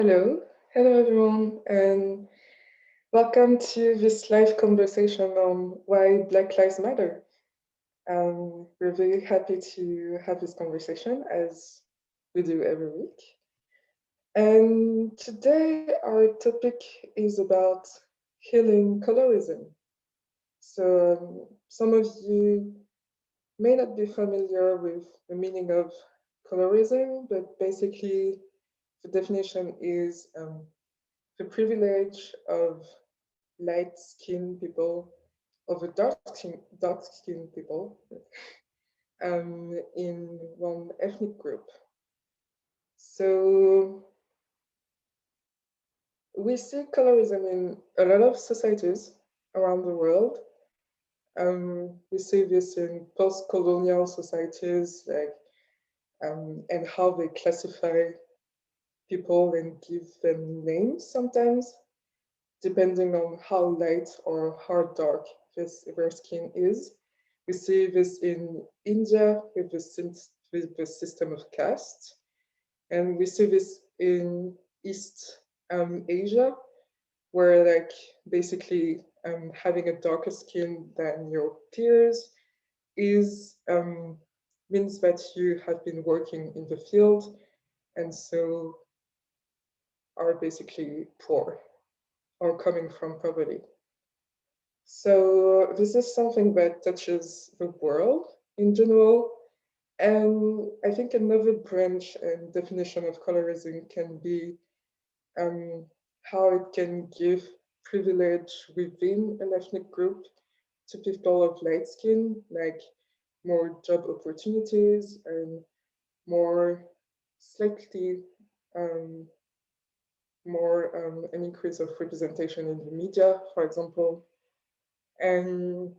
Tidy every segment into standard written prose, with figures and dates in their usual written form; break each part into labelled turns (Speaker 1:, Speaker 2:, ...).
Speaker 1: Hello, hello everyone, and welcome to this live conversation on why Black Lives Matter. We're very happy to have this conversation as we do every week. And today our topic is about healing colorism. So some of you may not be familiar with the meaning of colorism, but basically the definition is the privilege of light-skinned people over dark-skinned people in one ethnic group. So we see colorism in a lot of societies around the world. We see this in post-colonial societies, and how they classify people and give them names sometimes, depending on how light or how dark their skin is. We see this in India with the system of caste, and we see this in East Asia, where basically having a darker skin than your peers is means that you have been working in the field and so are basically poor or coming from poverty. So this is something that touches the world in general. And I think another branch and definition of colorism can be how it can give privilege within an ethnic group to people of light skin, like more job opportunities and more slightly more an increase of representation in the media, for example. And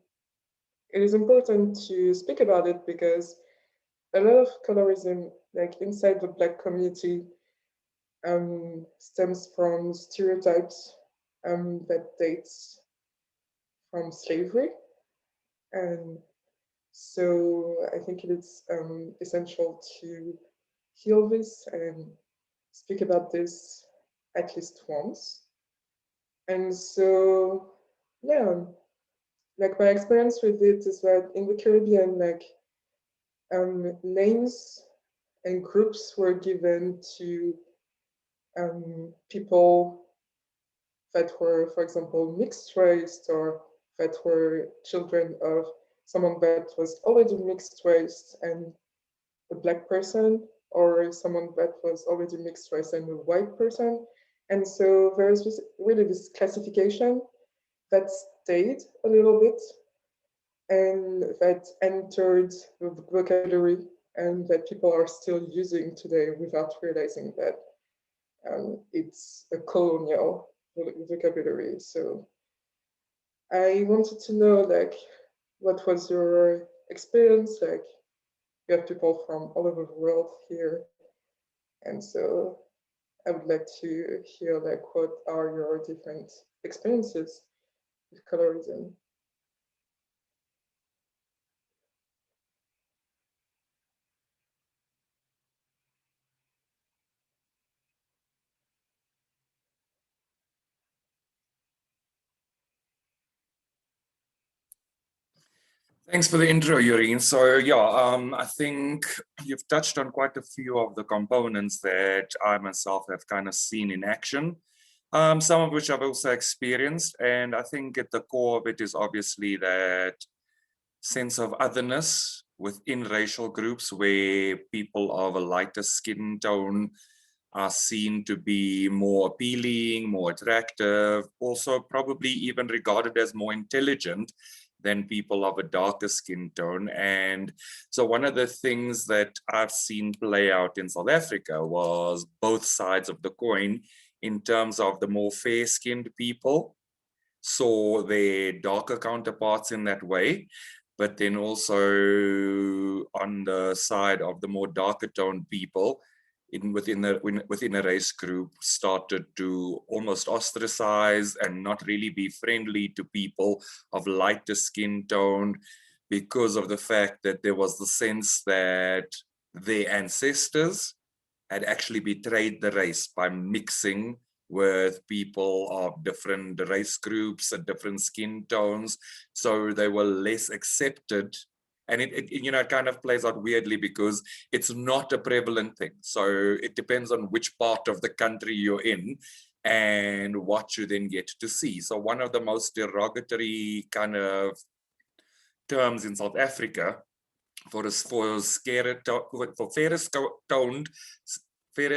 Speaker 1: it is important to speak about it because a lot of colorism, like inside the Black community, stems from stereotypes that dates from slavery. And so I think it is essential to heal this and speak about this at least once. And so, yeah, like my experience with it is that in the Caribbean, names and groups were given to people that were, for example, mixed race or that were children of someone that was already mixed race and a Black person, or someone that was already mixed race and a white person. And so there is really this classification that stayed a little bit and that entered the vocabulary and that people are still using today without realizing that it's a colonial vocabulary. So I wanted to know, what was your experience? Like, you have people from all over the world here, and so I would like to hear, what are your different experiences with colorism?
Speaker 2: Thanks for the intro, Yuri. So yeah, I think you've touched on quite a few of the components that I myself have kind of seen in action, some of which I've also experienced. And I think at the core of it is obviously that sense of otherness within racial groups where people of a lighter skin tone are seen to be more appealing, more attractive, also probably even regarded as more intelligent than people of a darker skin tone. And so one of the things that I've seen play out in South Africa was both sides of the coin in terms of the more fair-skinned people saw their darker counterparts in that way, but then also on the side of the more darker toned people within a race group started to almost ostracize and not really be friendly to people of lighter skin tone because of the fact that there was the sense that their ancestors had actually betrayed the race by mixing with people of different race groups and different skin tones. So they were less accepted. And it kind of plays out weirdly because it's not a prevalent thing. So it depends on which part of the country you're in and what you then get to see. So one of the most derogatory kind of terms in South Africa for fairer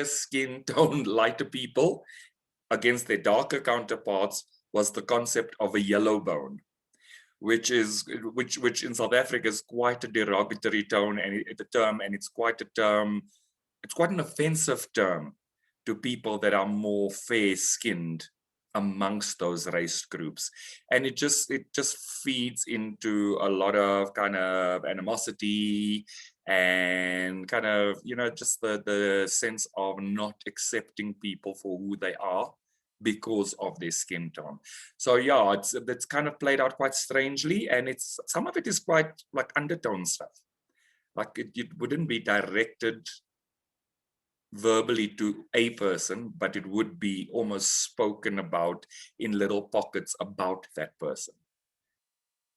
Speaker 2: skin toned lighter people against their darker counterparts was the concept of a yellow bone, which in South Africa is quite a derogatory term, and it's quite a term. It's quite an offensive term to people that are more fair-skinned amongst those race groups, and it just feeds into a lot of kind of animosity and kind of just the sense of not accepting people for who they are because of their skin tone. So yeah, it's kind of played out quite strangely, and some of it is quite like undertone stuff. Like it wouldn't be directed verbally to a person, but it would be almost spoken about in little pockets about that person.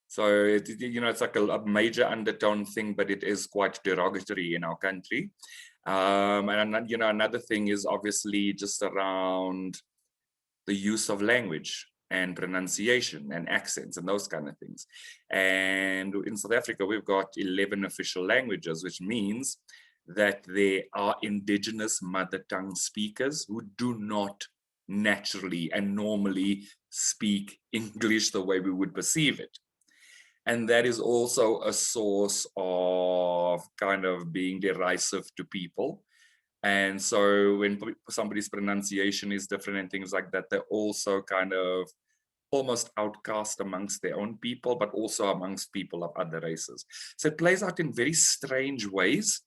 Speaker 2: So it's like a major undertone thing, but it is quite derogatory in our country. And another thing is obviously just around the use of language and pronunciation and accents and those kind of things. And in South Africa, we've got 11 official languages, which means that there are indigenous mother tongue speakers who do not naturally and normally speak English the way we would perceive it. And that is also a source of kind of being derisive to people. And so when somebody's pronunciation is different and things like that, they're also kind of almost outcast amongst their own people, but also amongst people of other races. So it plays out in very strange ways,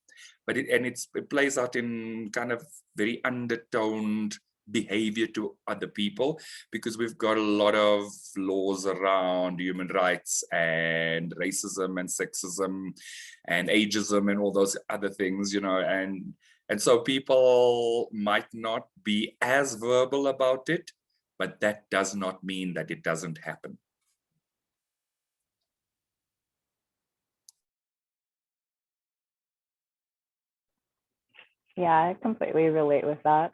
Speaker 2: but it plays out in kind of very undertoned behavior to other people, because we've got a lot of laws around human rights and racism and sexism and ageism and all those other things, and so people might not be as verbal about it, but that does not mean that it doesn't happen.
Speaker 3: Yeah, I completely relate with that.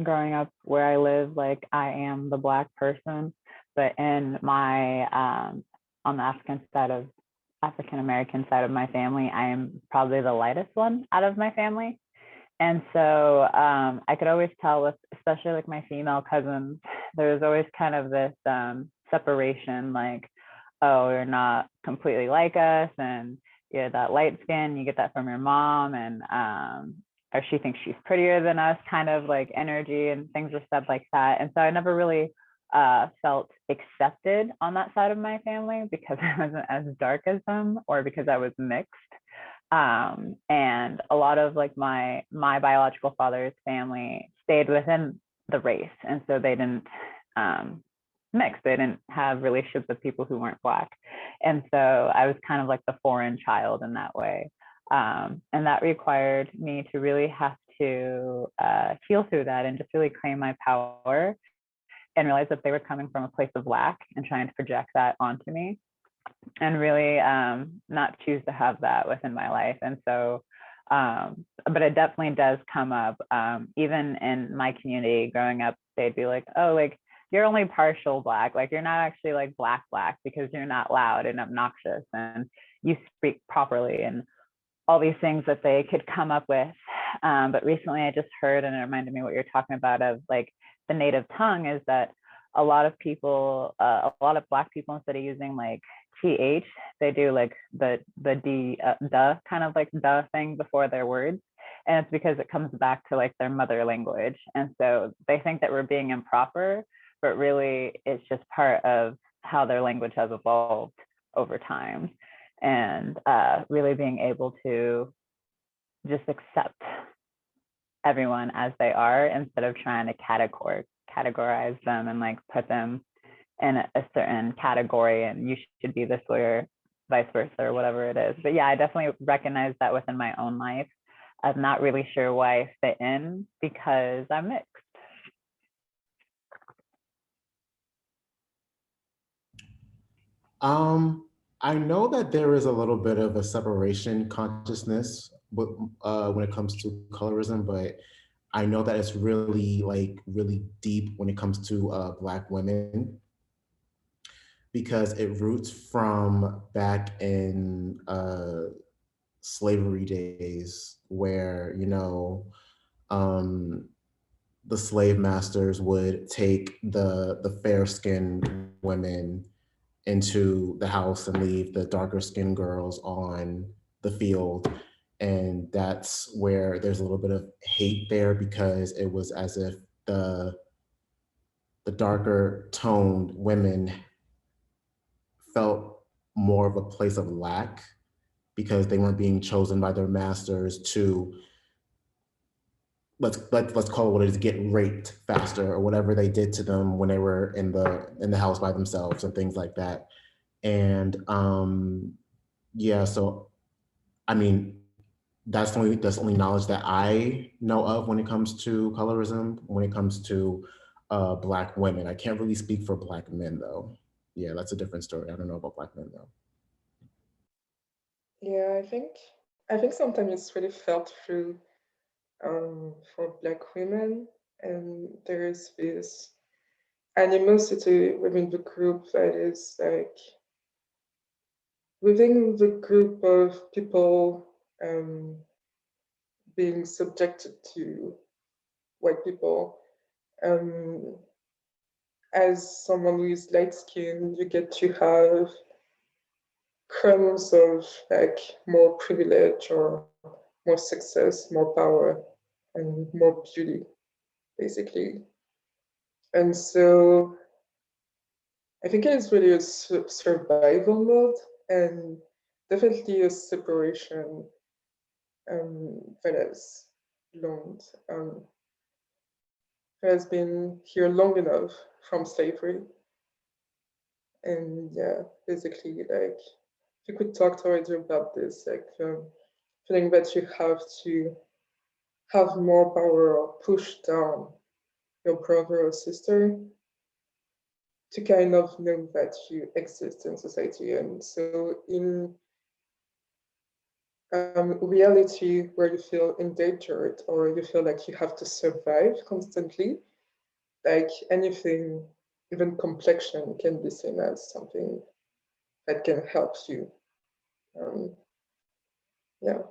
Speaker 3: Growing up where I live, like I am the Black person, but in my, on the African American side of my family, I am probably the lightest one out of my family. And so I could always tell with, especially like my female cousins, there was always kind of this separation, like, oh, you're not completely like us, and you're that light skin, you get that from your mom, and or she thinks she's prettier than us, kind of like energy, and things were said like that. And so I never really felt accepted on that side of my family because I wasn't as dark as them, or because I was mixed. And a lot of like my biological father's family stayed within the race, and so they didn't mix. They didn't have relationships with people who weren't Black, and so I was kind of like the foreign child in that way. And that required me to really have to heal through that and just really claim my power and realize that they were coming from a place of lack and trying to project that onto me, and really not choose to have that within my life. And so, but it definitely does come up. Even in my community growing up, they'd be like, oh, like you're only partial Black, like you're not actually like Black because you're not loud and obnoxious and you speak properly, and all these things that they could come up with. But recently I just heard, and it reminded me what you're talking about of like the native tongue, is that a lot of people, a lot of Black people, instead of using like TH, they do like the D, duh, kind of like duh thing before their words. And it's because it comes back to like their mother language. And so they think that we're being improper, but really it's just part of how their language has evolved over time. And really being able to just accept everyone as they are, instead of trying to categorize them and like put them in a certain category and you should be this way or vice versa or whatever it is. But yeah, I definitely recognize that within my own life. I'm not really sure why I fit in because I'm mixed.
Speaker 4: I know that there is a little bit of a separation consciousness when it comes to colorism, but I know that it's really really deep when it comes to Black women, because it roots from back in slavery days where, you know, the slave masters would take the fair-skinned women into the house and leave the darker skinned girls on the field. And that's where there's a little bit of hate there, because it was as if the darker toned women felt more of a place of lack because they weren't being chosen by their masters to, let's call it what it is, get raped faster, or whatever they did to them when they were in the house by themselves and things like that. And yeah, so I mean, that's the only knowledge that I know of when it comes to colorism, when it comes to Black women. I can't really speak for Black men though. Yeah, that's a different story. I don't know about Black men though.
Speaker 1: Yeah, I think sometimes it's really felt through for Black women, and there is this animosity within the group that is like within the group of people being subjected to white people. As someone who is light skinned, you get to have crumbs of like more privilege or more success, more power, and more beauty, basically. And so I think it's really a survival mode, and definitely a separation that has long, that has been here long enough from slavery. And yeah, basically, like, if you could talk already about this, like, feeling that you have to have more power or push down your brother or sister to kind of know that you exist in society. And so in reality where you feel endangered or you feel like you have to survive constantly, like anything, even complexion can be seen as something that can help you. Yeah.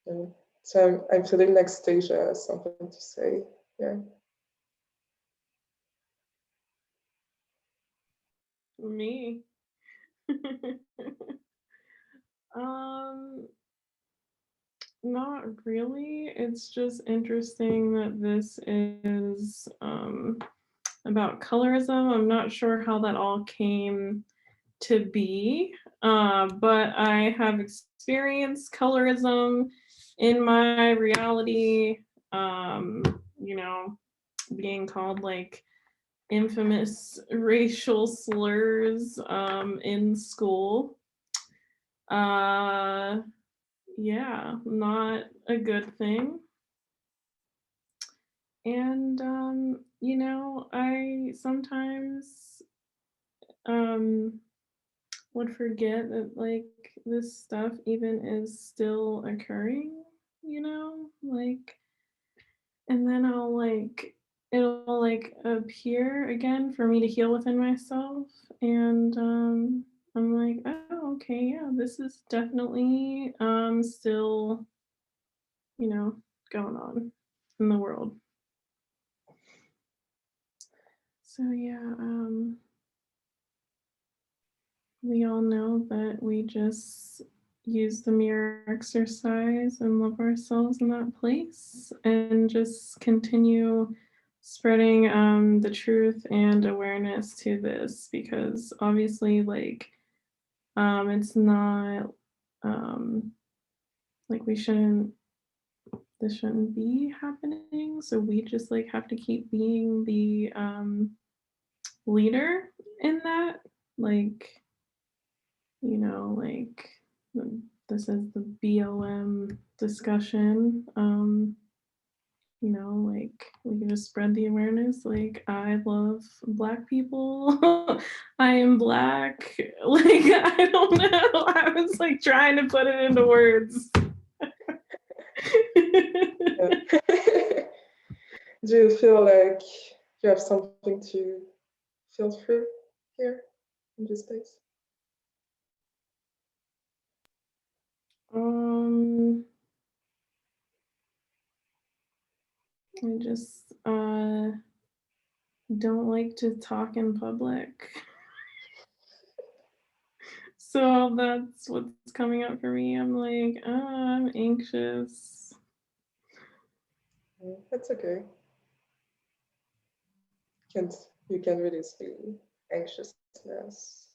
Speaker 1: And so I'm feeling like Stasia has something to say. Yeah.
Speaker 5: Me. Not really. It's just interesting that this is about colorism. I'm not sure how that all came to be, but I have experienced colorism in my reality, you know, being called like infamous racial slurs in school. Yeah, not a good thing. And you know, I sometimes would forget that like this stuff even is still occurring, you know, like, and then it'll like appear again for me to heal within myself. And I'm like, oh, okay, yeah, this is definitely still, you know, going on in the world. So yeah, we all know that we just use the mirror exercise and love ourselves in that place and just continue spreading the truth and awareness to this, because obviously like it's not like this shouldn't be happening, so we just like have to keep being the leader in that, like, you know, like this is the BLM discussion. You know, like we can just spread the awareness. Like, I love Black people. I am Black. Like, I don't know. I was like trying to put it into words.
Speaker 1: Do you feel like you have something to feel through here in this space?
Speaker 5: I just don't like to talk in public. So that's what's coming up for me. I'm like, I'm anxious.
Speaker 1: That's okay. You can release the anxiousness.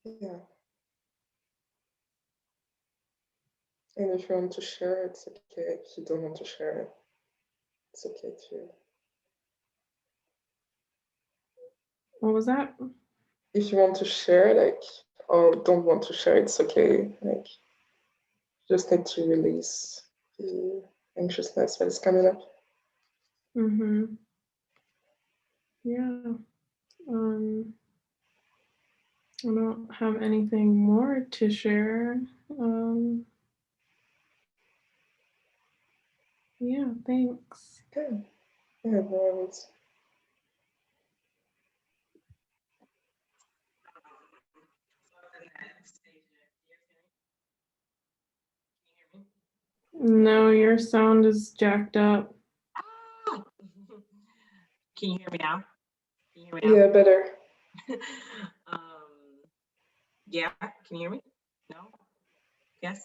Speaker 1: Yeah. And if you want to share, it's okay. If you don't want to share, it's okay too.
Speaker 5: What was that?
Speaker 1: If you want to share, like, or don't want to share, it's okay. Like, you just need to release the anxiousness that is coming up.
Speaker 5: Mm-hmm. Yeah. I don't have anything more to share. Yeah, thanks.
Speaker 1: Okay. Yeah, no worries.
Speaker 5: No, your sound is jacked up.
Speaker 6: Oh. Can you hear me now? Can you hear me now?
Speaker 1: Yeah, better.
Speaker 6: Yeah, can you hear me? No? Yes?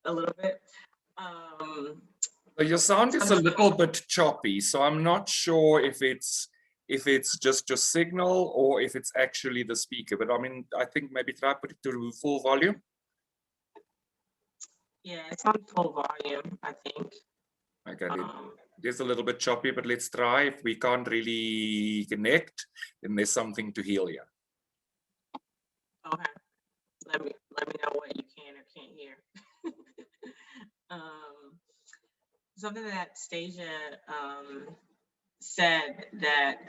Speaker 6: A little bit.
Speaker 2: So your sound is a little bit choppy, so I'm not sure if it's just your signal or if it's actually the speaker. But I mean, I think maybe try put it to full volume.
Speaker 6: Yeah, it's on full volume, I think.
Speaker 2: Okay, it is a little bit choppy, but let's try. If we can't really connect, then there's something to heal here.
Speaker 6: Okay. Let me know what you can or can't hear. Something that Stasia said that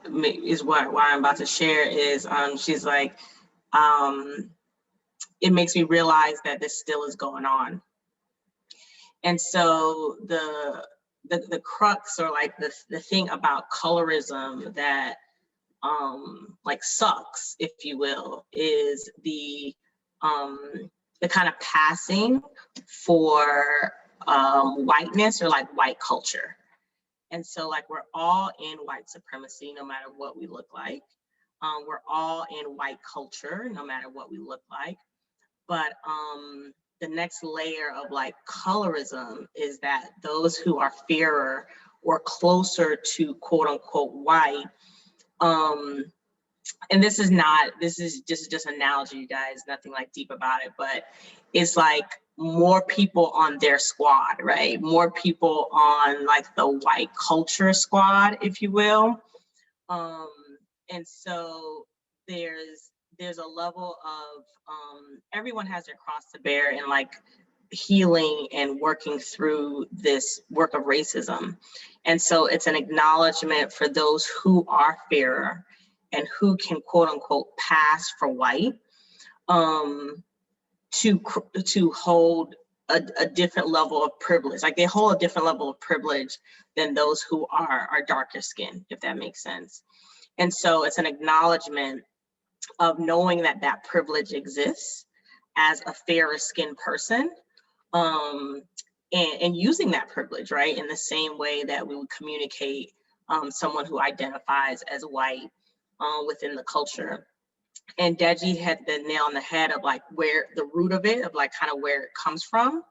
Speaker 6: is why I'm about to share is she's like, it makes me realize that this still is going on. And so the crux, or like the thing about colorism that like sucks, if you will, is the kind of passing for whiteness, or like white culture. And so like we're all in white supremacy no matter what we look like. We're all in white culture no matter what we look like. But the next layer of like colorism is that those who are fairer or closer to quote unquote white, and this is just analogy, you guys, nothing like deep about it, but it's like more people on their squad, right? More people on like the white culture squad, if you will. And so there's a level of everyone has their cross to bear in like healing and working through this work of racism. And so it's an acknowledgement for those who are fairer and who can quote unquote pass for white, to hold a different level of privilege. Like they hold a different level of privilege than those who are darker skinned, if that makes sense. And so it's an acknowledgement of knowing that that privilege exists as a fairer skinned person, and using that privilege, right, in the same way that we would communicate someone who identifies as white within the culture. And Deji had the nail on the head of like where the root of it, of like kind of where it comes from,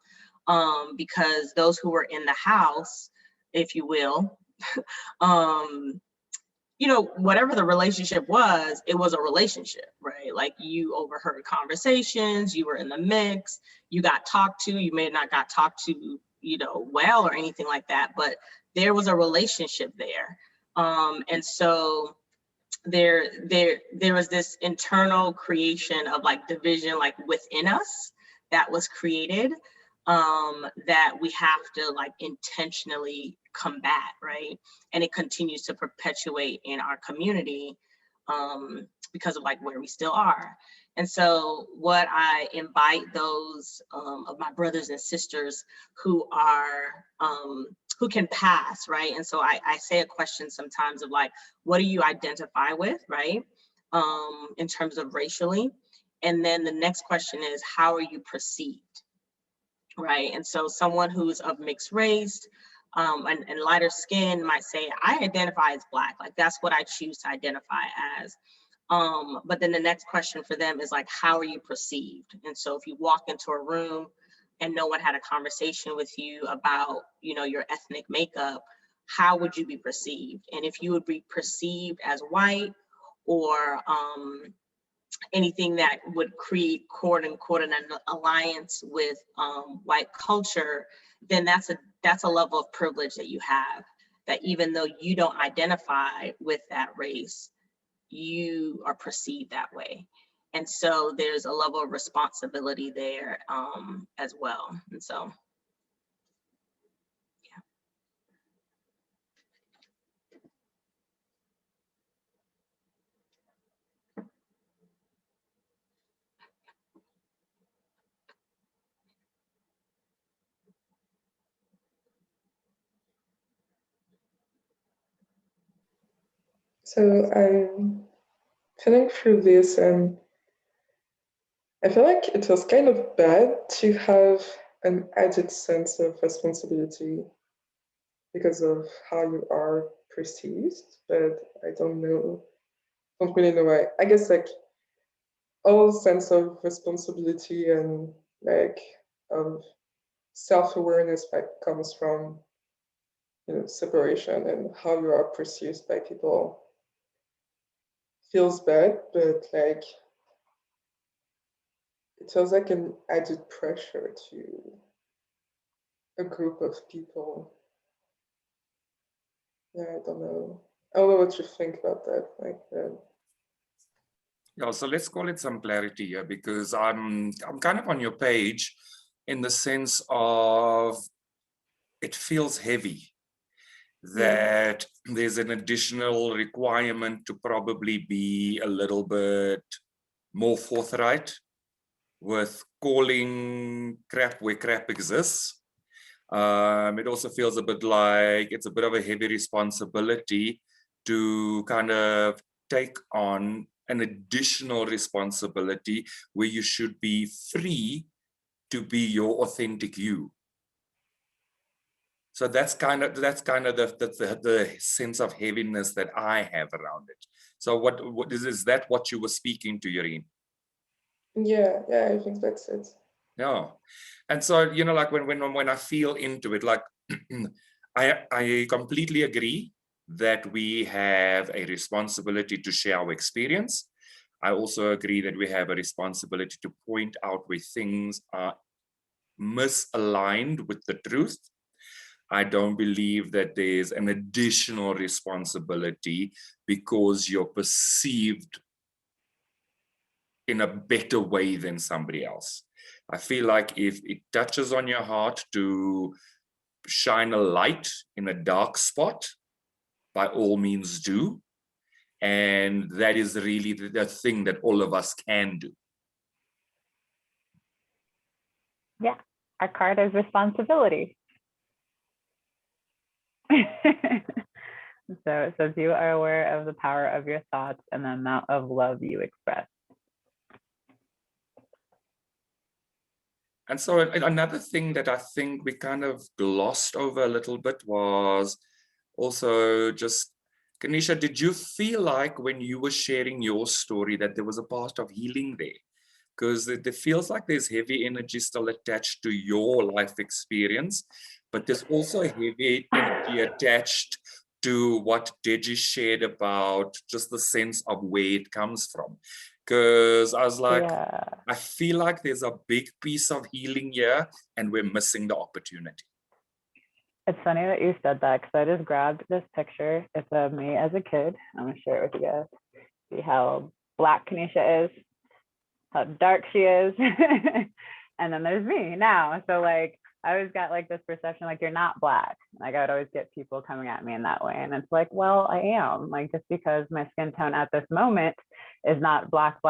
Speaker 6: because those who were in the house, if you will, you know, whatever the relationship was, it was a relationship, right? Like you overheard conversations, you were in the mix, you got talked to, you may have not got talked to, you know, well or anything like that, but there was a relationship there. And so there was this internal creation of like division, like within us, that was created, that we have to like intentionally combat, right? And it continues to perpetuate in our community because of like where we still are. And so what I invite those of my brothers and sisters who are, who can pass, right? And so I say a question sometimes of like, what do you identify with, right? In terms of racially. And then the next question is, how are you perceived, right? And so someone who's of mixed race and lighter skin might say, I identify as Black, like that's what I choose to identify as. But then the next question for them is like, how are you perceived? And so if you walk into a room and no one had a conversation with you about, you know, your ethnic makeup, how would you be perceived? And if you would be perceived as white or anything that would create quote unquote an alliance with white culture, then that's a level of privilege that you have, that even though you don't identify with that race, you are perceived that way. And so there's a level of responsibility there as well. And so, yeah.
Speaker 1: So I'm feeling through this, and I feel like it was kind of bad to have an added sense of responsibility because of how you are perceived, but I don't really know why. I guess like all sense of responsibility and like of self-awareness that comes from, you know, separation and how you are perceived by people feels bad, but like it feels like an added pressure to a group of people. Yeah, I don't know what you think about that. Like,
Speaker 2: yeah, so let's call it some clarity here, because I'm kind of on your page in the sense of it feels heavy, that there's an additional requirement to probably be a little bit more forthright with calling crap where crap exists. It also feels a bit like it's a bit of a heavy responsibility to kind of take on an additional responsibility where you should be free to be your authentic you. So that's kind of the sense of heaviness that I have around it. So what is that what you were speaking to, Yoreen?
Speaker 1: yeah, I think that's it.
Speaker 2: Yeah. And so, you know, like when I feel into it, like I completely agree that we have a responsibility to share our experience. I also agree that we have a responsibility to point out where things are misaligned with the truth. I don't believe that there's an additional responsibility because you're perceived in a better way than somebody else. I feel like if it touches on your heart to shine a light in a dark spot, by all means do. And that is really the thing that all of us can do.
Speaker 3: Yeah, our card is responsibility. So it says you are aware of the power of your thoughts and the amount of love you express.
Speaker 2: And so another thing that I think we kind of glossed over a little bit was also just, Kanisha, did you feel like when you were sharing your story that there was a part of healing there? Because it feels like there's heavy energy still attached to your life experience, but there's also heavy energy attached to what Deji shared about just the sense of where it comes from. Because I was like,
Speaker 3: yeah.
Speaker 2: I feel like there's a big piece of healing here and we're missing the opportunity.
Speaker 3: It's funny that you said that because I just grabbed this picture. It's of me as a kid. I'm gonna share it with you guys. see how black Kanisha is, how dark she is. And then there's me now. So like, I always got like this perception, like, you're not black. Like I would always get people coming at me in that way. And it's like, well, I am. Like, just because my skin tone at this moment is not black,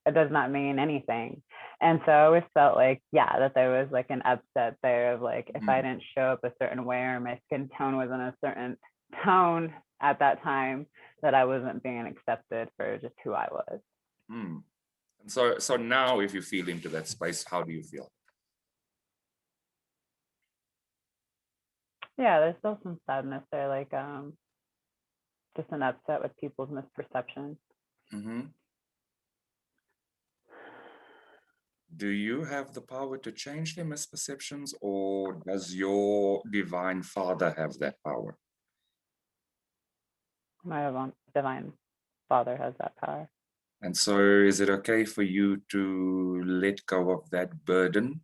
Speaker 3: it does not mean anything. And so I always felt like, yeah, that there was like an upset there of like, if I didn't show up a certain way or my skin tone was in a certain tone at that time, that I wasn't being accepted for just who I was.
Speaker 2: And so now if you feel into that space, how do you feel?
Speaker 3: Yeah, there's still some sadness there, like just an upset with people's misperception.
Speaker 2: Do you have the power to change their misperceptions, or does your divine father have that power?
Speaker 3: My divine father has that power.
Speaker 2: And so is it okay for you to let go of that burden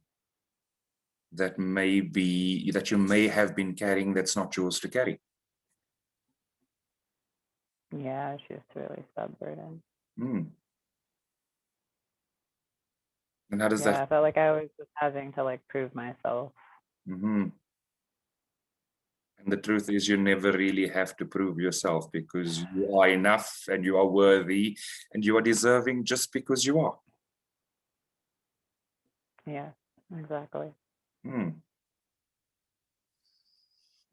Speaker 2: that you may have been carrying that's not yours to carry?
Speaker 3: Yeah, she's really stubborn.
Speaker 2: And how does
Speaker 3: Yeah,
Speaker 2: that?
Speaker 3: I felt like I was just having to like prove myself.
Speaker 2: And the truth is, you never really have to prove yourself, because you are enough and you are worthy and you are deserving just because you are.
Speaker 3: Yeah, exactly.
Speaker 2: And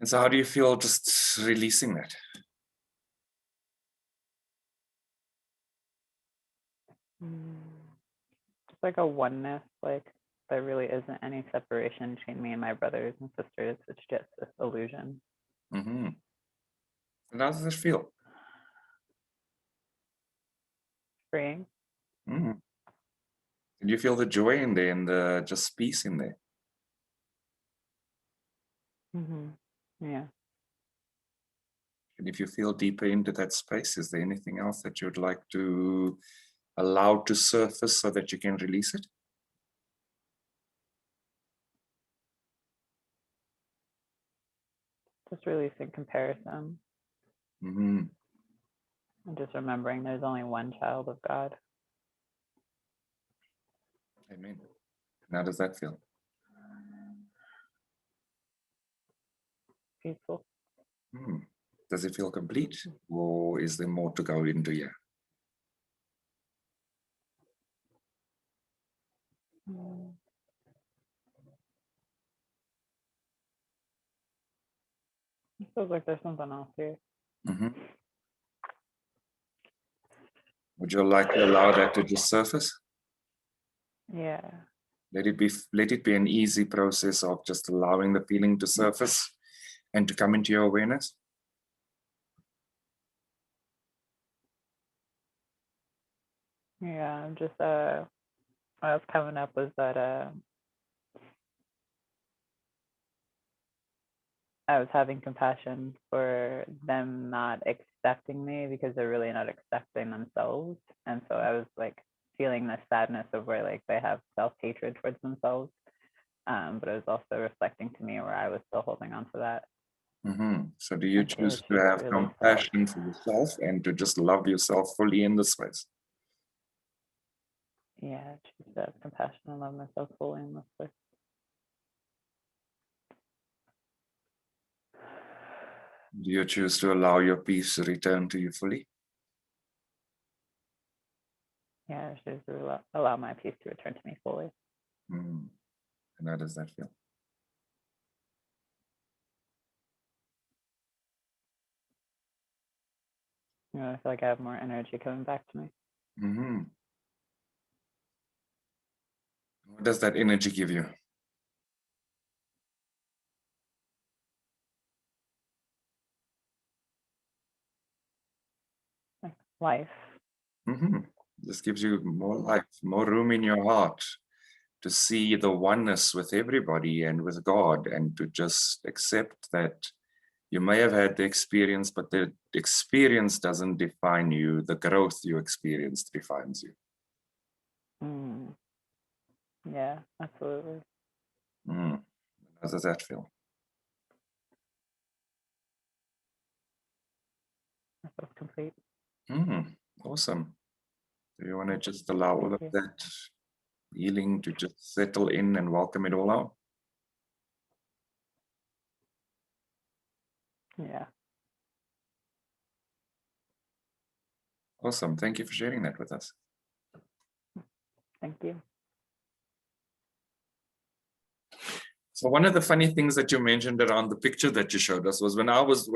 Speaker 2: so how do you feel just releasing that?
Speaker 3: Just like a oneness, like there really isn't any separation between me and my brothers and sisters. It's just this illusion.
Speaker 2: And how does it feel?
Speaker 3: Freeing.
Speaker 2: Can you feel the joy in there and the just peace in there?
Speaker 3: Yeah.
Speaker 2: And if you feel deeper into that space, is there anything else that you'd like to allow to surface so that you can release it?
Speaker 3: Just releasing comparison. And just remembering there's only one child of God.
Speaker 2: Amen. And how does that feel?
Speaker 3: Peaceful.
Speaker 2: Does it feel complete, or is there more to go into here?
Speaker 3: It feels like there's something else here.
Speaker 2: Would you like to allow that to just surface?
Speaker 3: Yeah.
Speaker 2: Let it be an easy process of just allowing the feeling to surface and to come into your awareness.
Speaker 3: Yeah, just what was coming up was that I was having compassion for them not accepting me because they're really not accepting themselves. And so I was like feeling this sadness of where like they have self-hatred towards themselves. But it was also reflecting to me where I was still holding on to that.
Speaker 2: So do you choose to have
Speaker 3: really
Speaker 2: compassion for yourself and to just love yourself fully in this space?
Speaker 3: Yeah, I choose to have compassion and love myself fully in this place.
Speaker 2: Do you choose to allow your peace to return to you fully?
Speaker 3: Yeah, I choose to allow my peace to return to me fully.
Speaker 2: And how does that feel?
Speaker 3: You know, I feel like I have more energy coming back to me.
Speaker 2: What does that energy give you?
Speaker 3: Like life.
Speaker 2: This gives you more life, more room in your heart to see the oneness with everybody and with God, and to just accept that you may have had the experience, but the experience doesn't define you. The growth you experienced defines you.
Speaker 3: Yeah, absolutely.
Speaker 2: How does that feel?
Speaker 3: That feels complete.
Speaker 2: Awesome. Do you want to just allow all of
Speaker 3: Thank you.
Speaker 2: that healing to just settle in and welcome it all out?
Speaker 3: Yeah.
Speaker 2: Awesome. Thank you for sharing that with us.
Speaker 3: Thank you.
Speaker 2: So one of the funny things that you mentioned around the picture that you showed us was when I was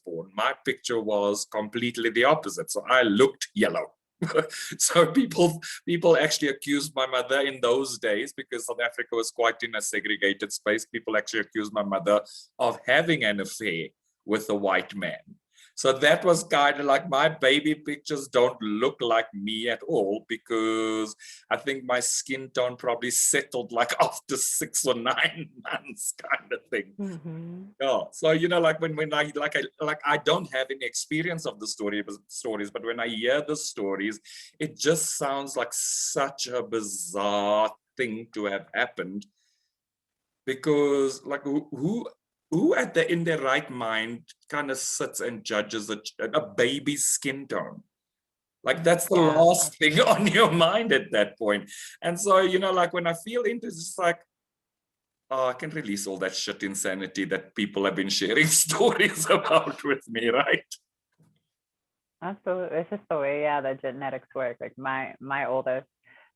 Speaker 2: born, my picture was completely the opposite. So I looked yellow. So people actually accused my mother in those days, because South Africa was quite in a segregated space. People actually accused my mother of having an affair with a white man. So that was kind of like, my baby pictures don't look like me at all, because I think my skin tone probably settled like after 6 or 9 months, kind of thing.
Speaker 3: Mm-hmm.
Speaker 2: Yeah. So, you know, like when I don't have any experience of the stories, but when I hear the stories, it just sounds like such a bizarre thing to have happened. Because like who in their right mind kind of sits and judges a baby's skin tone? Like, that's the
Speaker 3: Yeah.
Speaker 2: last thing on your mind at that point. And so, you know, like when I feel into this, it's like, oh, I can release all that shit insanity that people have been sharing stories about with me, right?
Speaker 3: Absolutely. It's just the way, yeah, the genetics work. Like my oldest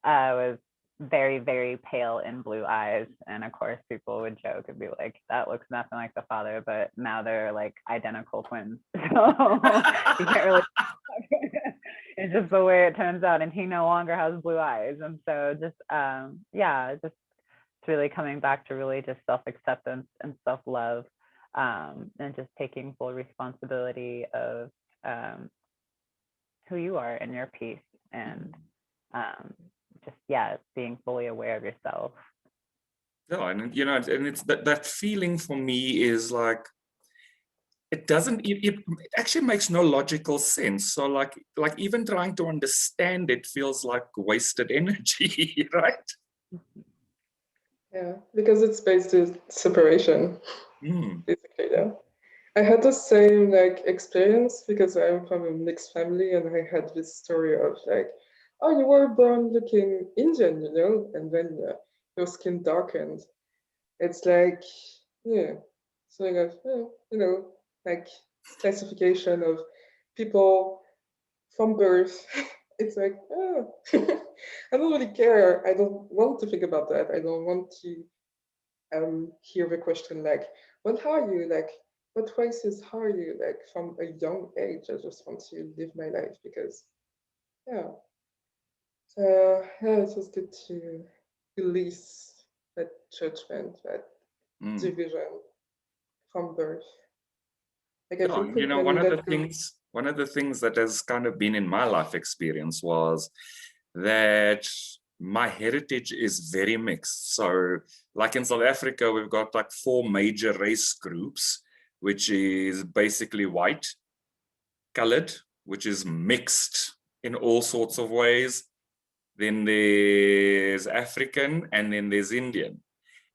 Speaker 3: was very, very pale and blue eyes. And of course people would joke and be like, that looks nothing like the father, but now they're like identical twins. So you can't really it's just the way it turns out. And he no longer has blue eyes. And so just yeah, just it's really coming back to really just self-acceptance and self-love, and just taking full responsibility of who you are and your piece, and just, yeah, being fully aware of yourself.
Speaker 2: Yeah, and you know, and it's that feeling for me is like, it doesn't, it actually makes no logical sense. So like even trying to understand it feels like wasted energy, right?
Speaker 1: Yeah, because it's based on separation, basically. Yeah, I had the same like experience because I'm from a mixed family, and I had this story of like, oh, you were born looking Indian, you know, and then your skin darkened. It's like, yeah, something of, you know, like classification of people from birth. It's like, oh, I don't really care. I don't want to think about that. I don't want to hear the question like, well, how are you? Like, what races are you? Like, from a young age, I just want to live my life because, yeah. So, yeah, it was good to release that judgment, that division from birth. Like, I
Speaker 2: Yeah,
Speaker 1: think
Speaker 2: you
Speaker 1: we
Speaker 2: know,
Speaker 1: can let go.
Speaker 2: one of the things that has kind of been in my life experience was that my heritage is very mixed. So like in South Africa, we've got like 4 major race groups, which is basically white, colored, which is mixed in all sorts of ways. Then there's African, and then there's Indian.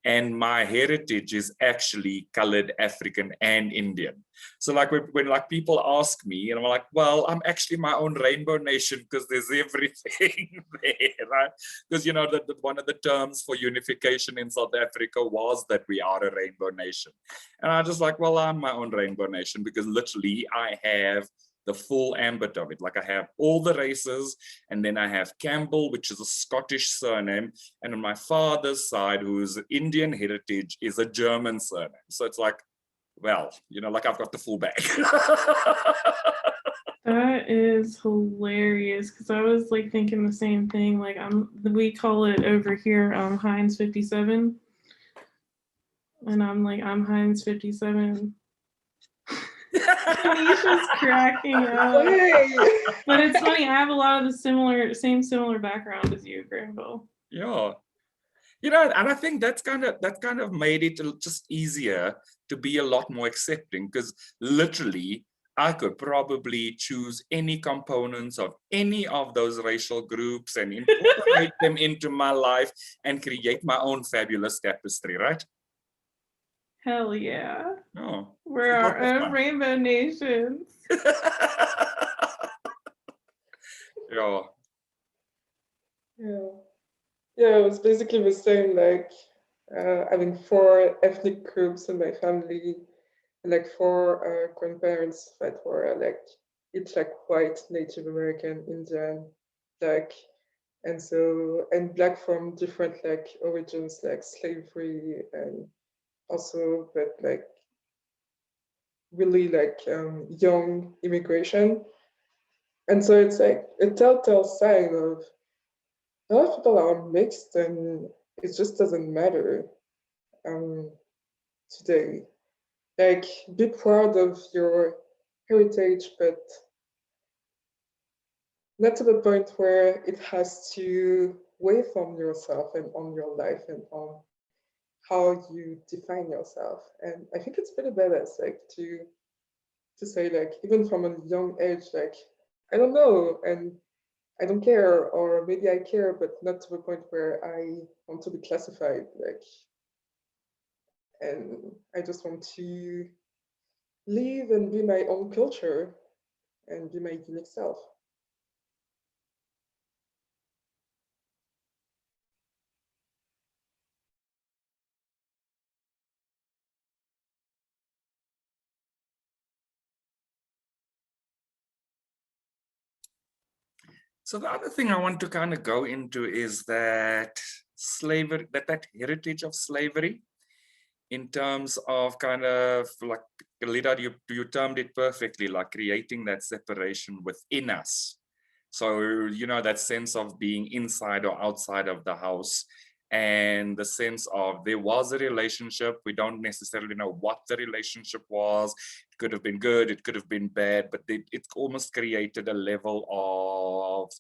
Speaker 2: And my heritage is actually colored African and Indian. So like when like people ask me, and I'm like, well, I'm actually my own rainbow nation because there's everything there, right? Because, you know, one of the terms for unification in South Africa was that we are a rainbow nation. And I just like, well, I'm my own rainbow nation because literally I have the full ambit of it. Like I have all the races, and then I have Campbell, which is a Scottish surname, and on my father's side, who's Indian heritage, is a German surname. So it's like, well, you know, like I've got the full bag.
Speaker 5: That is hilarious, because I was like thinking the same thing. Like we call it over here Heinz 57, and I'm like, I'm Heinz 57. Anisha's cracking up. But it's funny, I have a lot of the similar background as you, Granville.
Speaker 2: Yeah. You know, and I think that's kind of made it just easier to be a lot more accepting, because literally I could probably choose any components of any of those racial groups and incorporate them into my life and create my own fabulous tapestry, right?
Speaker 5: Hell yeah.
Speaker 2: Oh,
Speaker 5: We're our own rainbow nations.
Speaker 2: Yeah.
Speaker 1: Yeah. Yeah, it was basically the same, like having 4 ethnic groups in my family, and like 4 grandparents that were like each like white, Native American, Indian, black, and so and black from different like origins, like slavery, and also but like really like young immigration. And so it's like a telltale sign of a lot of people are mixed, and it just doesn't matter today. Like, be proud of your heritage, but not to the point where it has to weigh on yourself and on your life and on how you define yourself. And I think it's pretty badass, like to say, like, even from a young age, like, I don't know, and I don't care, or maybe I care, but not to the point where I want to be classified, like, and I just want to live and be my own culture and be my unique self.
Speaker 2: So the other thing I want to kind of go into is that slavery, that heritage of slavery, in terms of kind of like, Lida, you termed it perfectly, like creating that separation within us. So, you know, that sense of being inside or outside of the house, and the sense of there was a relationship. We don't necessarily know what the relationship was. It could have been good, it could have been bad, but it almost created a level of,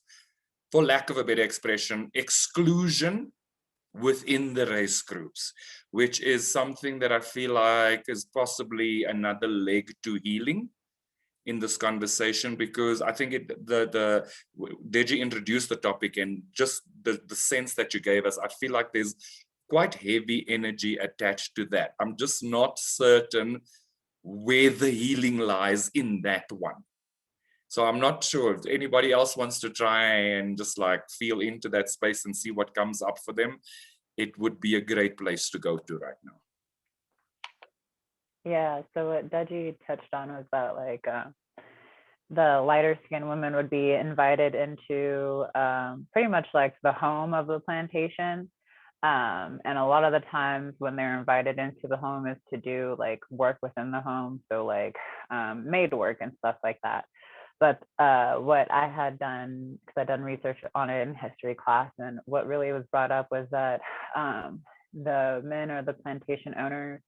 Speaker 2: for lack of a better expression, exclusion within the race groups, which is something that I feel like is possibly another leg to healing in this conversation, because I think Deji introduced the topic, and just the sense that you gave us, I feel like there's quite heavy energy attached to that. I'm just not certain where the healing lies in that one. So I'm not sure if anybody else wants to try and just like feel into that space and see what comes up for them. It would be a great place to go to right now.
Speaker 3: Yeah, so what Deji touched on was that like the lighter skinned women would be invited into pretty much like the home of the plantation. And a lot of the times when they're invited into the home is to do like work within the home. So like maid work and stuff like that. But what I had done, because I'd done research on it in history class, and what really was brought up was that the men or the plantation owners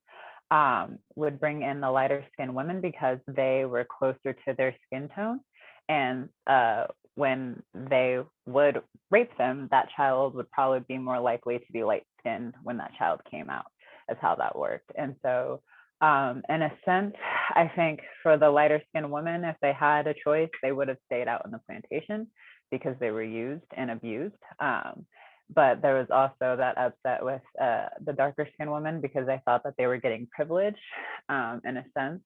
Speaker 3: would bring in the lighter skinned women because they were closer to their skin tone. And when they would rape them, that child would probably be more likely to be light skinned when that child came out, is how that worked. And so in a sense, I think for the lighter skinned women, if they had a choice, they would have stayed out in the plantation because they were used and abused. But there was also that upset with the darker skinned women because they thought that they were getting privilege in a sense,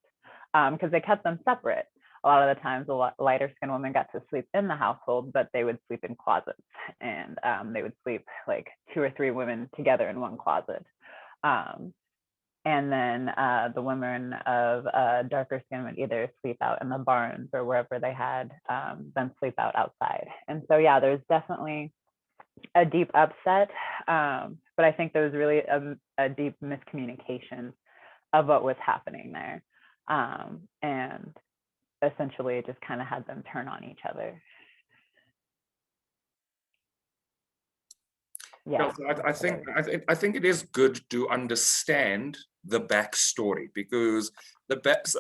Speaker 3: because they kept them separate. A lot of the times, the lighter skinned women got to sleep in the household, but they would sleep in closets, and they would sleep like 2 or 3 women together in one closet. And then the women of darker skin would either sleep out in the barns or wherever they had them sleep out outside. And so, yeah, there's definitely a deep upset, but I think there was really a deep miscommunication of what was happening there. And essentially it just kind of had them turn on each other. Yeah,
Speaker 2: so I think it is good to understand the backstory, because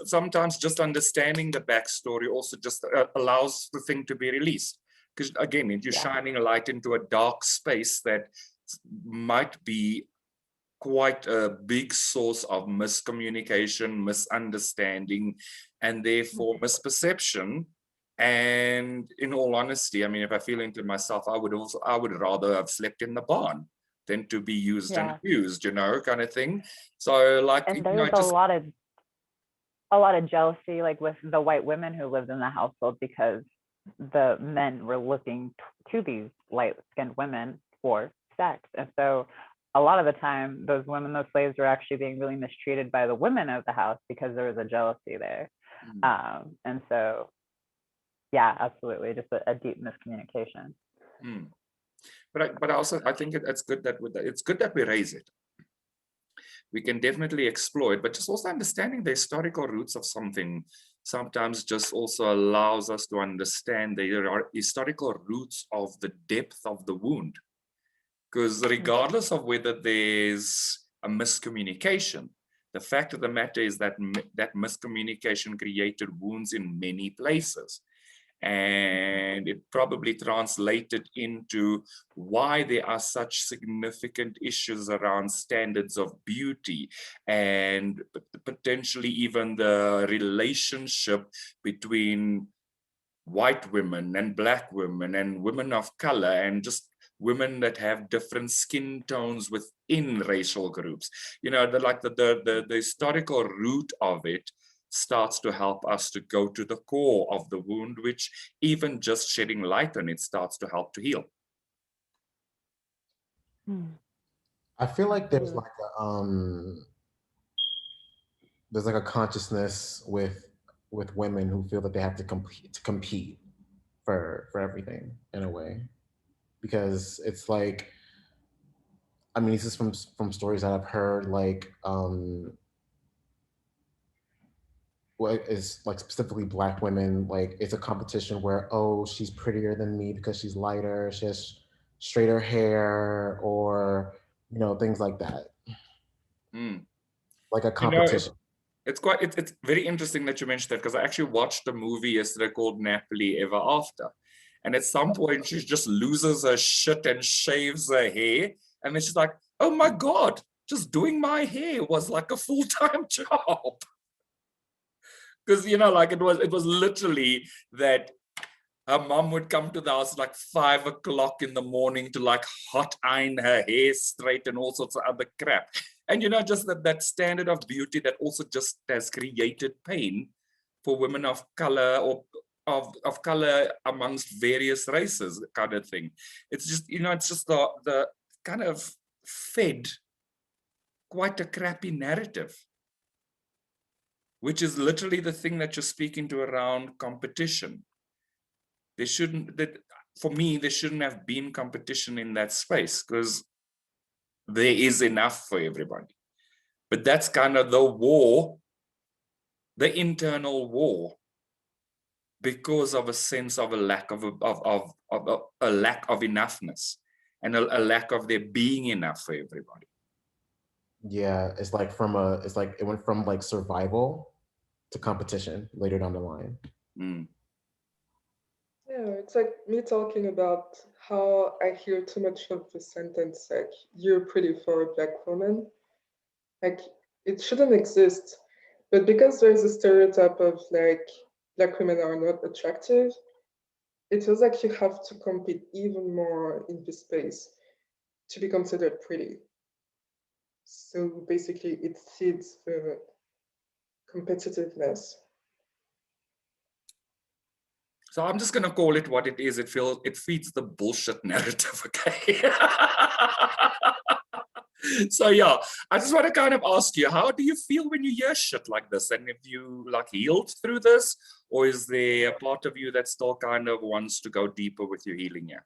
Speaker 2: sometimes just understanding the backstory also just allows the thing to be released. Because again, you're shining a light into a dark space that might be quite a big source of miscommunication, misunderstanding, and therefore misperception. And in all honesty, I mean, if I feel into myself, I would rather have slept in the barn than to be used and abused, you know, kind of thing. So like,
Speaker 3: and there's a lot of jealousy like with the white women who lived in the household, because the men were looking to these light-skinned women for sex. And so a lot of the time, those women, those slaves, were actually being really mistreated by the women of the house because there was a jealousy there. And so, yeah, absolutely, just a deep miscommunication.
Speaker 2: But also, I think it's good that it's good that we raise it. We can definitely explore it, but just also understanding the historical roots of something sometimes just also allows us to understand the historical roots of the depth of the wound. Because regardless of whether there's a miscommunication, the fact of the matter is that that miscommunication created wounds in many places. And it probably translated into why there are such significant issues around standards of beauty and potentially even the relationship between white women and black women and women of color and just women that have different skin tones within racial groups. You know, the historical root of it starts to help us to go to the core of the wound, which even just shedding light on it starts to help to heal.
Speaker 4: I feel like there's like a consciousness with women who feel that they have to compete for everything in a way, because it's like, I mean, this is from stories that I've heard, like what is like specifically Black women, like it's a competition where, oh, she's prettier than me because she's lighter, she has straighter hair, or you know, things like that. Like a competition.
Speaker 2: You know, it's very interesting that you mentioned that, because I actually watched a movie yesterday called Napoli Ever After, and at some point she just loses her shit and shaves her hair, and then she's like, oh my God, just doing my hair was like a full-time job. Because, you know, like it was literally that her mom would come to the house like 5 o'clock in the morning to like hot iron her hair straight and all sorts of other crap. And, you know, just that standard of beauty that also just has created pain for women of color or of color amongst various races, kind of thing. It's just, you know, it's just the kind of fed quite a crappy narrative, which is literally the thing that you're speaking to around competition. For me, there shouldn't have been competition in that space, because there is enough for everybody. But that's kind of the war, the internal war, because of a sense of a lack of a lack of enoughness and a lack of there being enough for everybody.
Speaker 4: Yeah, it's like it went from like survival to competition later down the line.
Speaker 1: Yeah, it's like me talking about how I hear too much of the sentence like, you're pretty for a Black woman. Like, it shouldn't exist. But because there's a stereotype of like, Black women are not attractive, it feels like you have to compete even more in this space to be considered pretty. So basically, it feeds the competitiveness.
Speaker 2: So I'm just going to call it what it is. It feeds the bullshit narrative, okay? So yeah, I just want to kind of ask you, how do you feel when you hear shit like this? And if you like healed through this, or is there a part of you that still kind of wants to go deeper with your healing here?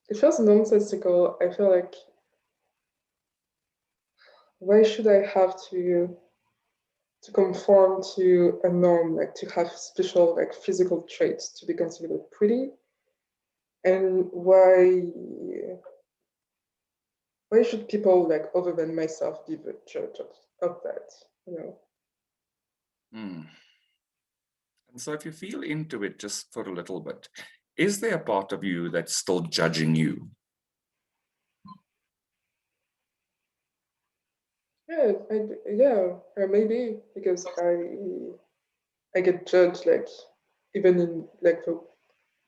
Speaker 1: It feels nonsensical. I feel like, why should I have to conform to a norm, like to have special like physical traits to be considered pretty? And why should people like other than myself be the judge of that, you know?
Speaker 2: And so if you feel into it just for a little bit, is there a part of you that's still judging you?
Speaker 1: Yeah, or maybe because I get judged, like even in like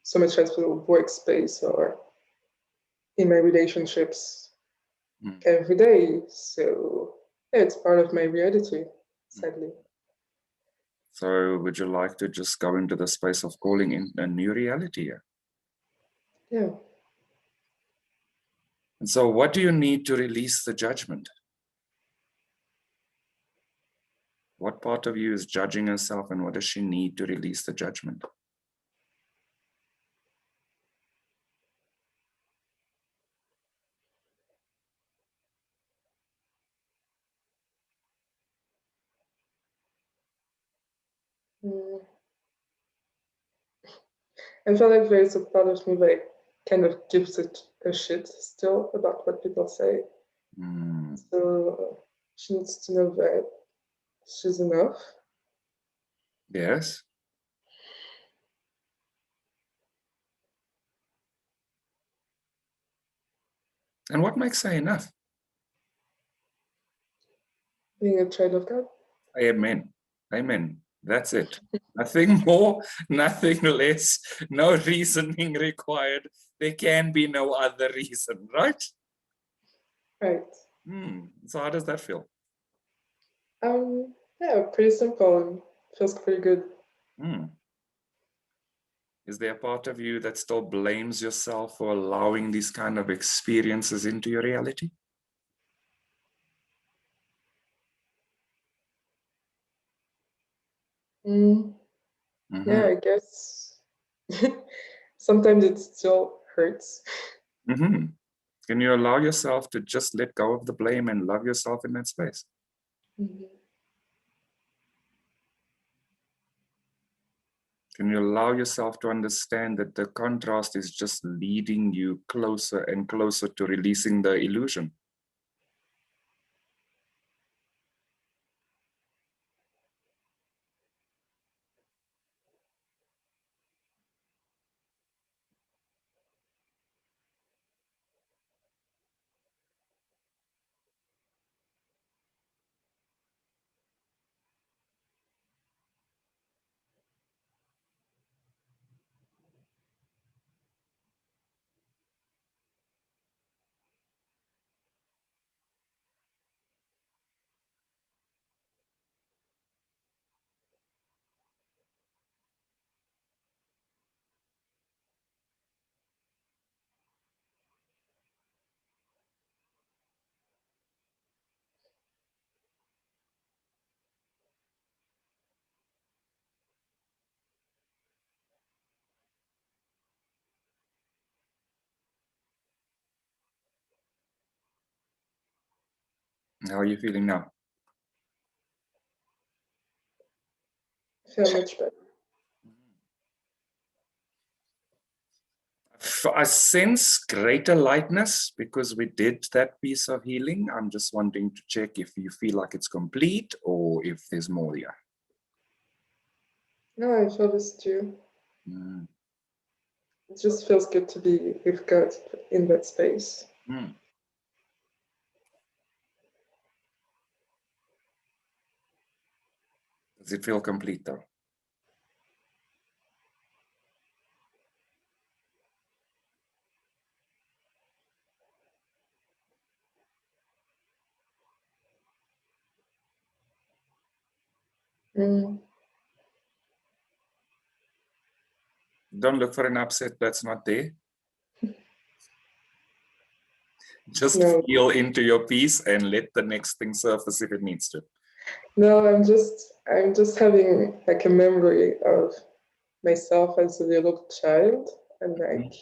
Speaker 1: so much as the workspace or in my relationships every day. So yeah, it's part of my reality. sadly.
Speaker 2: So would you like to just go into the space of calling in a new reality here?
Speaker 1: Yeah.
Speaker 2: And so what do you need to release the judgment? What part of you is judging herself, and what does she need to release the judgment?
Speaker 1: Mm. I feel like there is a part of me that kind of gives it a shit still about what people say. So she needs to know that she's enough.
Speaker 2: Yes. And what makes her enough?
Speaker 1: Being a child of God.
Speaker 2: Amen. Amen. That's it. Nothing more, nothing less, no reasoning required. There can be no other reason, right?
Speaker 1: Right.
Speaker 2: So how does that feel?
Speaker 1: Yeah, pretty simple and feels pretty good.
Speaker 2: Is there a part of you that still blames yourself for allowing these kind of experiences into your reality?
Speaker 1: Yeah, I guess sometimes it still hurts.
Speaker 2: Can you allow yourself to just let go of the blame and love yourself in that space? Can you allow yourself to understand that the contrast is just leading you closer and closer to releasing the illusion? How are you feeling now?
Speaker 1: I feel much better.
Speaker 2: I sense greater lightness because we did that piece of healing. I'm just wanting to check if you feel like it's complete or if there's more here.
Speaker 1: No, I feel this too. It just feels good to be with God in that space.
Speaker 2: Does it feel complete though? Don't look for an upset that's not there. Just feel into your piece and let the next thing surface if it needs to.
Speaker 1: No, I'm just having like a memory of myself as a little child and like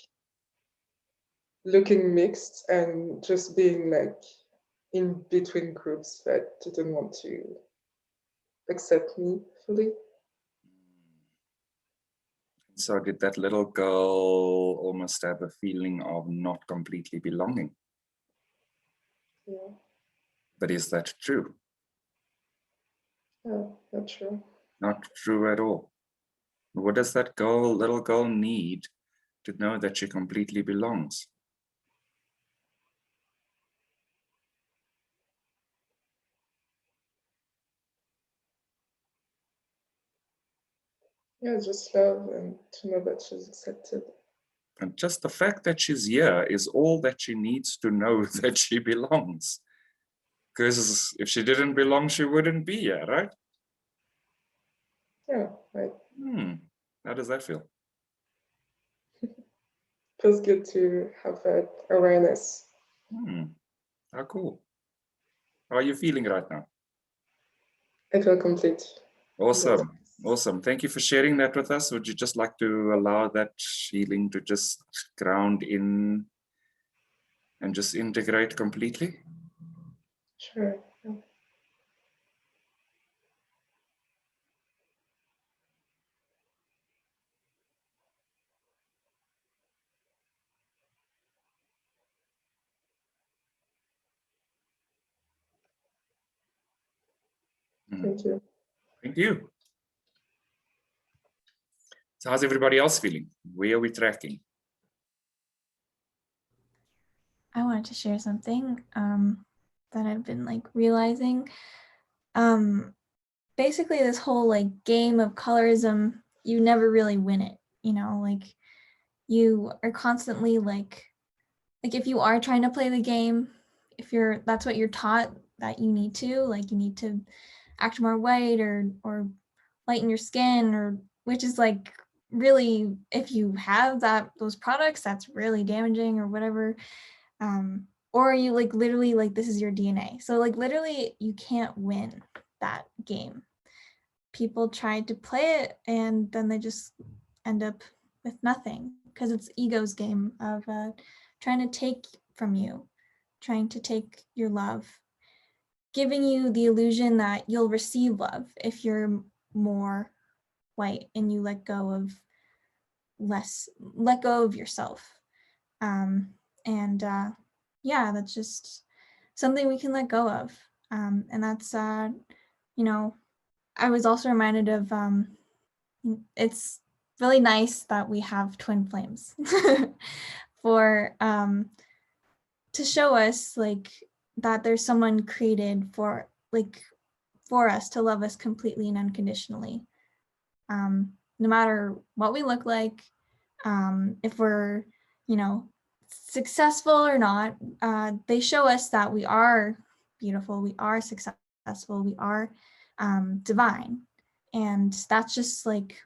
Speaker 1: looking mixed and just being like in between groups that didn't want to accept me fully.
Speaker 2: So did that little girl almost have a feeling of not completely belonging?
Speaker 1: Yeah.
Speaker 2: But is that true?
Speaker 1: No, not true.
Speaker 2: Not true at all. What does that little girl need to know that she completely belongs?
Speaker 1: Yeah, just love and to know that she's accepted.
Speaker 2: And just the fact that she's here is all that she needs to know that she belongs. Because if she didn't belong, she wouldn't be here, right?
Speaker 1: Yeah, right.
Speaker 2: How does that feel?
Speaker 1: Feels good to have that awareness.
Speaker 2: How cool. How are you feeling right now?
Speaker 1: I feel complete.
Speaker 2: Awesome. Awesome. Thank you for sharing that with us. Would you just like to allow that healing to just ground in and just integrate completely?
Speaker 1: Sure. Thank you.
Speaker 2: Thank you. So how's everybody else feeling? Where are we tracking?
Speaker 7: I wanted to share something that I've been like realizing. Basically this whole like game of colorism, you never really win it, you know, like you are constantly like if you are trying to play the game, if you're that's what you're taught that you need to act more white or lighten your skin, or which is like really, if you have those products, that's really damaging or whatever. Or you like literally like this is your DNA. So like literally you can't win that game. People tried to play it and then they just end up with nothing because it's ego's game of trying to take from you, trying to take your love, giving you the illusion that you'll receive love if you're more white and you let go of yourself. Yeah, that's just something we can let go of. And that's, you know, I was also reminded of, it's really nice that we have twin flames for, to show us like that there's someone created for us to love us completely and unconditionally. No matter what we look like, if we're, successful or not, they show us that we are beautiful, we are successful, we are divine. And that's just like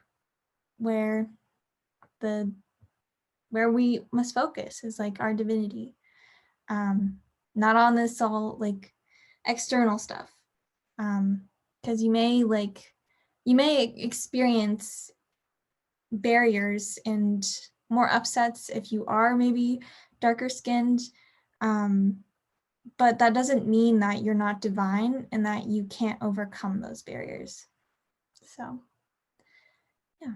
Speaker 7: where we must focus, is like our divinity. Not on this all like external stuff. Because you may experience barriers and more upsets if you are maybe darker skinned, but that doesn't mean that you're not divine and that you can't overcome those barriers. So yeah.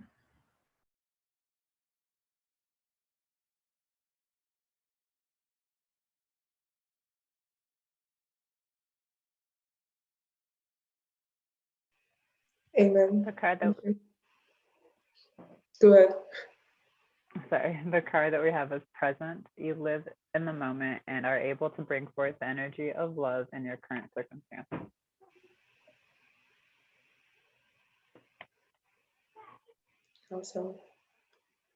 Speaker 1: Amen.
Speaker 3: The card that
Speaker 1: Go ahead.
Speaker 3: the card that we have is present. You live in the moment and are able to bring forth the energy of love in your current circumstances.
Speaker 1: Awesome.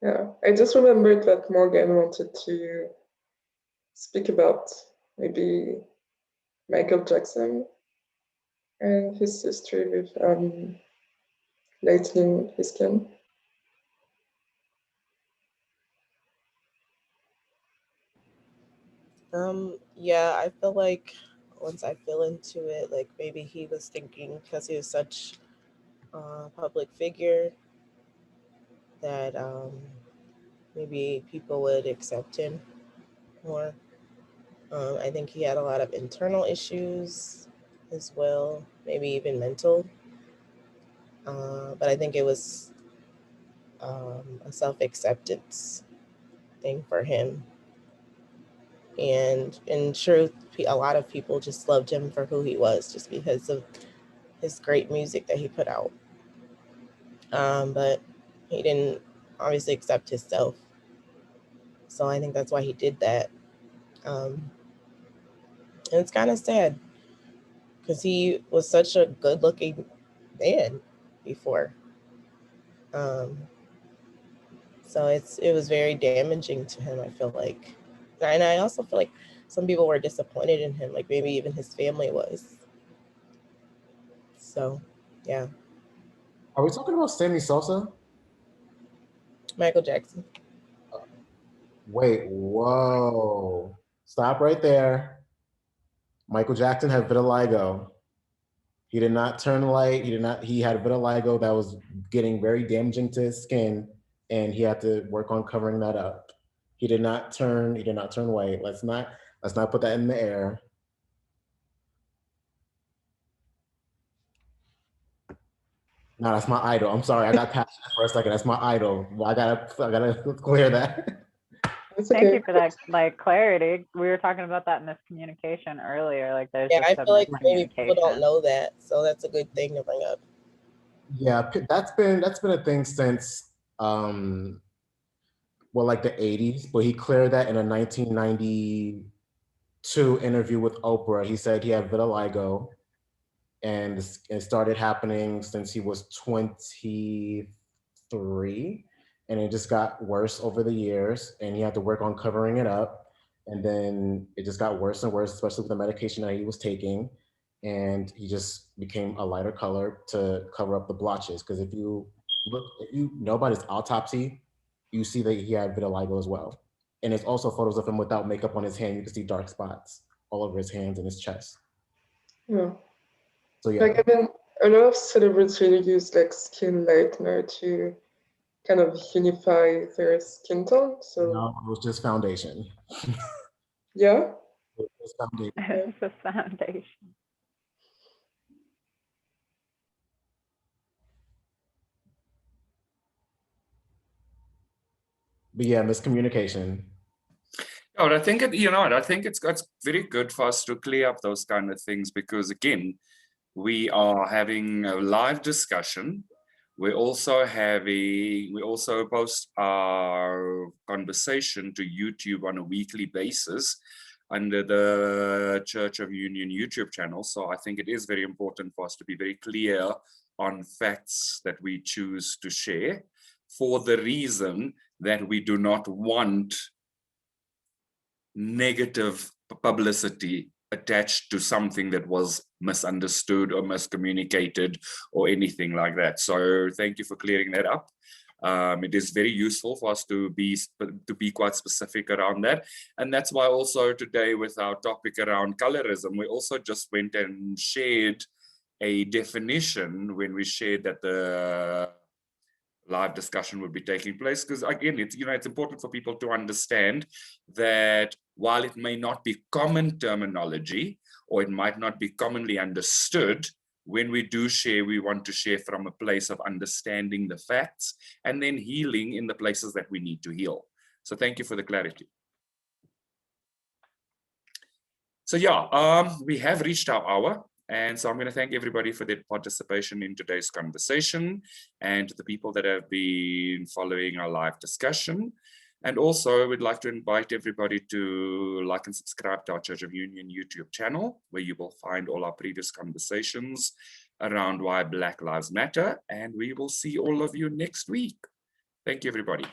Speaker 1: Yeah, I just remembered that Morgan wanted to speak about maybe Michael Jackson and his history with lightening his skin.
Speaker 8: Yeah, I feel like once I feel into it, like maybe he was thinking because he was such a public figure that maybe people would accept him more. I think he had a lot of internal issues as well, maybe even mental. But I think it was a self-acceptance thing for him. And in truth, a lot of people just loved him for who he was, just because of his great music that he put out. But he didn't obviously accept himself. So I think that's why he did that. And it's kind of sad because he was such a good looking man before. So it was very damaging to him, I feel like. And I also feel like some people were disappointed in him, like maybe even his family was. So, yeah.
Speaker 4: Are we talking about Sammy Sosa?
Speaker 8: Michael Jackson.
Speaker 4: Wait, whoa. Stop right there. Michael Jackson had vitiligo. He did not turn light. He had vitiligo that was getting very damaging to his skin, and he had to work on covering that up. He did not turn white. Let's not put that in the air. No, that's my idol. I'm sorry, I got passionate for a second. That's my idol. Well, I gotta clear that.
Speaker 1: That's
Speaker 3: Thank
Speaker 1: okay.
Speaker 3: you for that, like, clarity. We were talking about that miscommunication earlier. Like, there's
Speaker 8: Yeah, I
Speaker 3: just
Speaker 8: feel like maybe people don't
Speaker 3: miscommunication.
Speaker 8: know that, so that's a good thing to bring up.
Speaker 4: Yeah, that's been a thing since like the 80s, but he cleared that in a 1992 interview with Oprah. He said he had vitiligo, and it started happening since he was 23, and it just got worse over the years, and he had to work on covering it up, and then it just got worse and worse, especially with the medication that he was taking, and he just became a lighter color to cover up the blotches. Because if you know about his autopsy, you see that he had vitiligo as well. And there's also photos of him without makeup on his hand. You can see dark spots all over his hands and his chest.
Speaker 1: Yeah.
Speaker 4: So yeah.
Speaker 1: Like, I mean, a lot of celebrities really use like skin lightener to kind of unify their skin tone. So
Speaker 4: No, it was just foundation.
Speaker 1: yeah.
Speaker 4: It was foundation.
Speaker 3: It's the foundation.
Speaker 4: But yeah, miscommunication.
Speaker 2: Oh, I think I think it's very good for us to clear up those kind of things, because again, we are having a live discussion. We also post our conversation to YouTube on a weekly basis under the Church of Union YouTube channel. So I think it is very important for us to be very clear on facts that we choose to share, for the reason that we do not want negative publicity attached to something that was misunderstood or miscommunicated or anything like that. So thank you for clearing that up. It is very useful for us to be quite specific around that. And that's why also today, with our topic around colorism, we also just went and shared a definition when we shared that the live discussion would be taking place, because again, it's important for people to understand that while it may not be common terminology, or it might not be commonly understood, when we do share, we want to share from a place of understanding the facts and then healing in the places that we need to heal. So thank you for the clarity. So yeah, we have reached our hour. And so I'm going to thank everybody for their participation in today's conversation, and to the people that have been following our live discussion. And also, we'd like to invite everybody to like and subscribe to our Church of Union YouTube channel, where you will find all our previous conversations around why Black Lives Matter. And we will see all of you next week. Thank you, everybody.